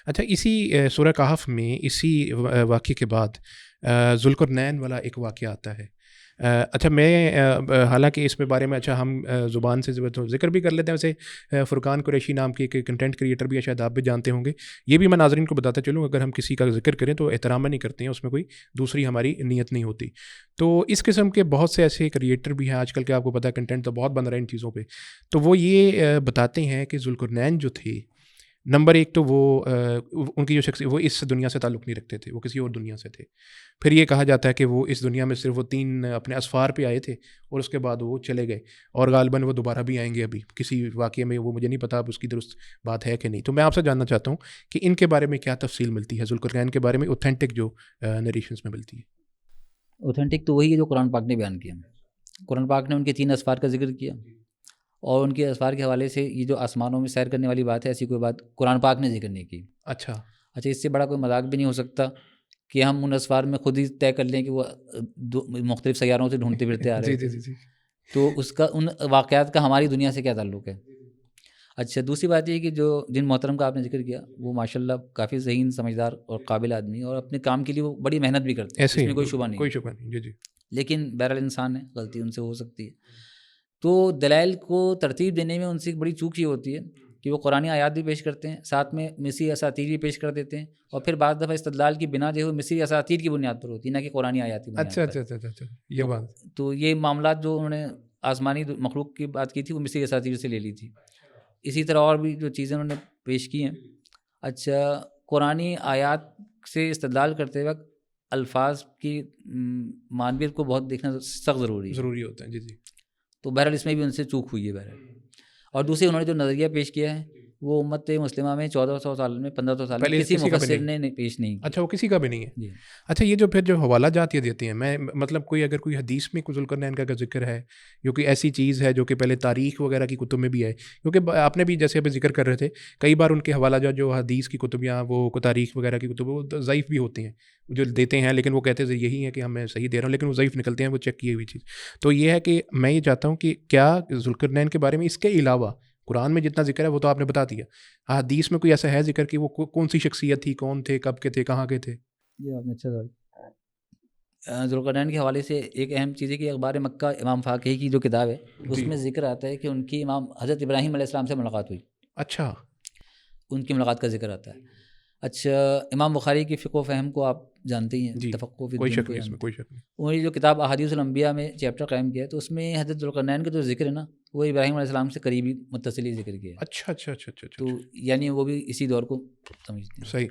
اچھا اسی سورہ کہف میں اسی واقعے کے بعد ذوالقرنین والا ایک واقعہ آتا ہے. اچھا میں حالانکہ اس میں بارے میں اچھا ہم زبان سے ذکر بھی کر لیتے ہیں. ویسے فرقان قریشی نام کے ایک کنٹینٹ کریٹر بھی ہے، شاید آپ بھی جانتے ہوں گے. یہ بھی میں ناظرین کو بتاتا چلوں، اگر ہم کسی کا ذکر کریں تو احترام نہیں کرتے ہیں، اس میں کوئی دوسری ہماری نیت نہیں ہوتی. تو اس قسم کے بہت سے ایسے کریٹر بھی ہیں آج کل کے، آپ کو پتہ ہے کنٹینٹ تو بہت بن رہا ہے ان چیزوں پہ. تو وہ یہ بتاتے ہیں کہ ذوالقرنین جو تھے، نمبر ایک تو وہ ان کی جو شخصیت، وہ اس دنیا سے تعلق نہیں رکھتے تھے، وہ کسی اور دنیا سے تھے. پھر یہ کہا جاتا ہے کہ وہ اس دنیا میں صرف وہ 3 اپنے اسفار پہ آئے تھے اور اس کے بعد وہ چلے گئے، اور غالباً وہ دوبارہ بھی آئیں گے ابھی کسی واقعے میں. وہ مجھے نہیں پتا اب اس کی درست بات ہے کہ نہیں. تو میں آپ سے جاننا چاہتا ہوں کہ ان کے بارے میں کیا تفصیل ملتی ہے، ذوالقرنین کے بارے میں اوتھینٹک جو نریشنز میں ملتی ہے. اوتھینٹک تو وہی ہے جو قرآن پاک نے بیان کیا. قرآن پاک نے ان کے 3 اسفار کا ذکر کیا، اور ان کے اسفار کے حوالے سے یہ جو آسمانوں میں سیر کرنے والی بات ہے، ایسی کوئی بات قرآن پاک نے ذکر نہیں کی. اچھا اس سے بڑا کوئی مذاق بھی نہیں ہو سکتا کہ ہم ان اسفار میں خود ہی طے کر لیں کہ وہ مختلف سیاروں سے ڈھونڈتے پھرتے آ رہے تھے. جی تو اس کا ان واقعات کا ہماری دنیا سے کیا تعلق ہے. اچھا دوسری بات یہ کہ جن محترم کا آپ نے ذکر کیا، وہ ماشاءاللہ کافی ذہین، سمجھدار اور قابل آدمی، اور اپنے کام کے لیے وہ بڑی محنت بھی کرتے ہیں، اس میں کوئی شبہ نہیں. کوئی شبہ نہیں. جی لیکن بہرحال انسان ہے، غلطی ان سے ہو سکتی ہے. تو دلائل کو ترتیب دینے میں ان سے ایک بڑی چوک یہ ہوتی ہے کہ وہ قرآنی آیات بھی پیش کرتے ہیں، ساتھ میں مصری اساطیر بھی پیش کر دیتے ہیں، اور پھر بعض دفعہ استدلال کی بنا جو ہے مصری اساطیر کی بنیاد پر ہوتی ہے، نہ کہ قرآنی آیات کی بنیاد پر. اچھا یہ بات. تو یہ معاملات جو انہوں نے آسمانی مخلوق کی بات کی تھی، وہ مصری اساطیر سے لے لی تھی. اسی طرح اور بھی جو چیزیں انہوں نے پیش کی ہیں. اچھا قرآنی آیات سے استدلال کرتے وقت الفاظ کی معنویت کو بہت دیکھنا سخت ضروری ہوتا ہے. جی تو بہرحال اس میں بھی ان سے چوک ہوئی ہے بہرحال. اور دوسری انہوں نے جو نظریہ پیش کیا ہے، وہ امت مسلمہ میں 1400 سال میں 1500 سال میں کسی مفسر نے پیش نہیں کیا. اچھا وہ کسی کا بھی نہیں ہے. جی. اچھا یہ جو پھر جو حوالہ جات یہ دیتے ہیں، میں مطلب کوئی اگر کوئی حدیث میں کوئی ذوالقرنین کا ذکر ہے، جو کہ ایسی چیز ہے جو کہ پہلے تاریخ وغیرہ کی کتب میں بھی ہے، کیونکہ آپ نے بھی جیسے ابھی ذکر کر رہے تھے کئی بار ان کے حوالہ جات جو حدیث کی کتب یا وہ تاریخ وغیرہ کی کتب وہ ضعیف بھی ہوتے ہیں جو دیتے ہیں، لیکن وہ کہتے ہیں یہی ہے کہ ہم صحیح دے رہا ہوں، لیکن وہ ضعیف نکلتے ہیں، وہ چیک کیے ہوئی چیز. تو یہ ہے کہ میں یہ چاہتا ہوں کہ کیا ذوالقرنین کے بارے میں اس کے علاوہ قرآن میں جتنا ذکر ہے وہ تو آپ نے بتا دیا، حدیث میں کوئی ایسا ہے ذکر کہ وہ کون سی شخصیت تھی، کون تھے، کب کے تھے، کہاں کے تھے؟ یہ آپ نے اچھا سوال. ذوالقرنین کے حوالے سے ایک اہم چیز ہے کہ اخبار مکہ امام فاقہی کی جو کتاب ہے اس میں ذکر آتا ہے کہ ان کی امام حضرت ابراہیم علیہ السلام سے ملاقات ہوئی. اچھا ان کی ملاقات کا ذکر آتا ہے. اچھا امام بخاری کی فقہ و فہم کو آپ جانتے ہی ہیں، تفقہ فی الدین کو جانتے ہیں. کوئی شک نہیں. انہوں نے جو کتاب احادیث الانبیاء میں چیپٹر قائم کیا ہے، تو اس میں حضرت ذوالقرنین کا جو ذکر ہے نا، وہ ابراہیم علیہ السلام سے قریبی متصلی ذکر کیا ہے. اچھا تو یعنی وہ بھی اسی دور کو سمجھتے ہیں. صحیح.